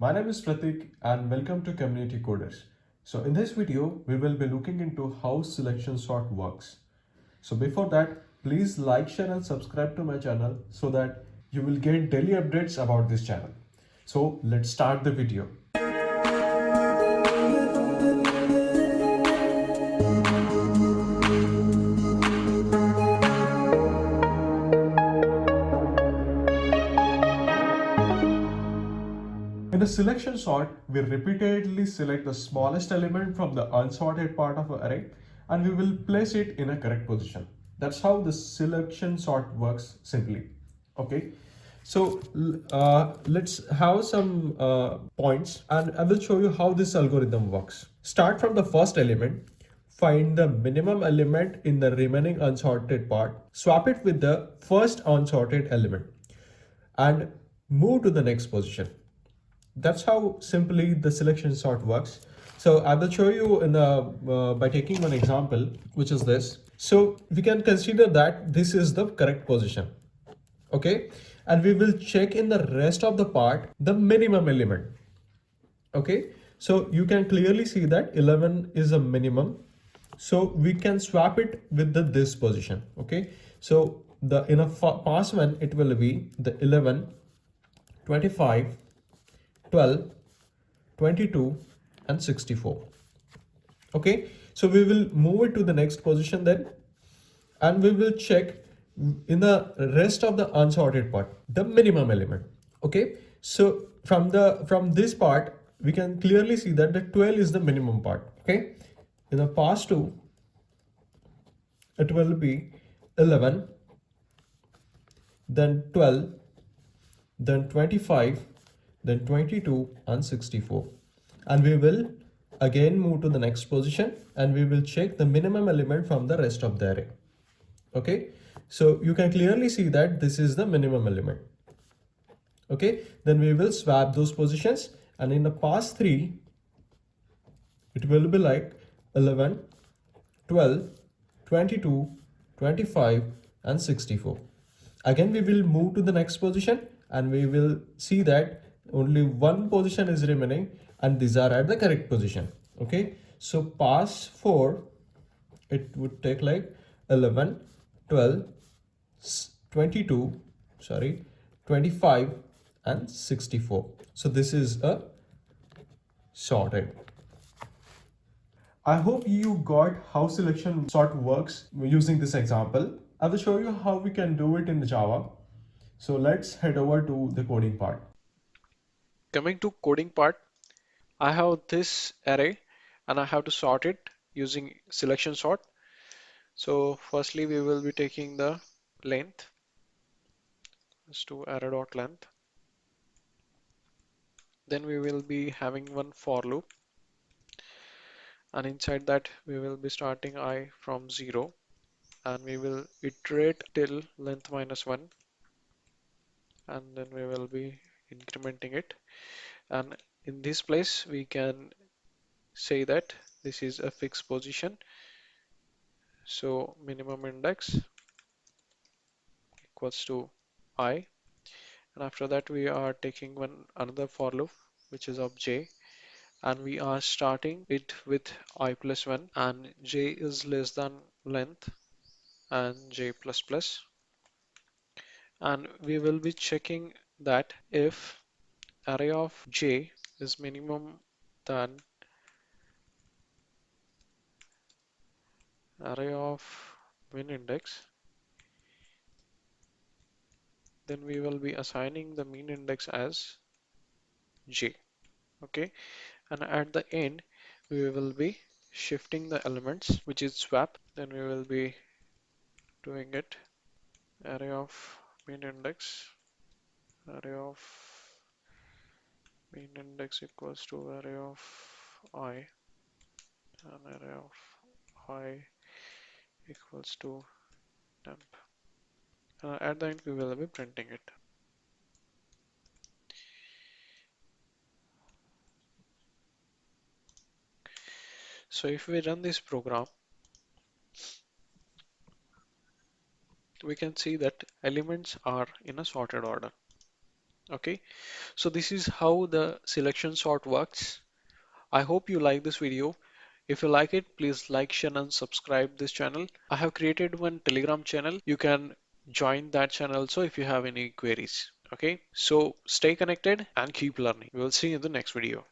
My name is Pratik and welcome to Community Coders. So in this video, we will be looking into how selection sort works. So before that, please like, share and subscribe to my channel so that you will get daily updates about this channel. So let's start the video. In a selection sort, we repeatedly select the smallest element from the unsorted part of an array and we will place it in a correct position. That's how the selection sort works simply. Okay. So let's have some points and I will show you how this algorithm works. Start from the first element, find the minimum element in the remaining unsorted part, swap it with the first unsorted element and move to the next position. That's how simply the selection sort works. So I will show you in the by taking one example, which is this. So we can consider that this is the correct position. Okay, and we will check in the rest of the part the minimum element. Okay, so you can clearly see that 11 is a minimum, so we can swap it with the this position. Okay, so the in a pass one it will be the 11, 25, 12, 22 and 64. Okay, so we will move it to the next position then and we will check in the rest of the unsorted part the minimum element. Okay, so from this part we can clearly see that the 12 is the minimum part. Okay, in the pass 2 it will be 11, then 12, then 25, then 22 and 64, and we will again move to the next position and we will check the minimum element from the rest of the array. Okay, so you can clearly see that this is the minimum element. Okay, then we will swap those positions and in the pass 3 it will be like 11, 12, 22, 25 and 64. Again we will move to the next position and we will see that only one position is remaining and these are at the correct position. Okay, so pass 4 it would take like 11, 12, 22, sorry, 25 and 64. So this is a sorted. I hope you got how selection sort works using this example. I will show you how we can do it in Java. So let's head over to the coding part. Coming to coding part, I have this array and I have to sort it using selection sort. So firstly, we will be taking the length. Let's do array.length. Then we will be having one for loop, and inside that we will be starting I from 0 and we will iterate till length minus 1 and then we will be incrementing it, and in this place we can say that this is a fixed position, so minimum index equals to I, and after that we are taking one another for loop which is of j, and we are starting it with I plus 1 and j is less than length and j plus plus, and we will be checking that if array of j is minimum than array of min index, then we will be assigning the mean index as j. Okay, and at the end we will be shifting the elements, which is swap. Then we will be doing it array of mean index, array of mean index equals to array of I, and array of I equals to temp. At the end we will be printing it. So if we run this program, we can see that elements are in a sorted order. Okay, so this is how the selection sort works. I hope you like this video. If you like it, please like, share and subscribe this channel. I have created one Telegram channel. You can join that channel also if you have any queries. Okay, so stay connected and keep learning. We will see you in the next video.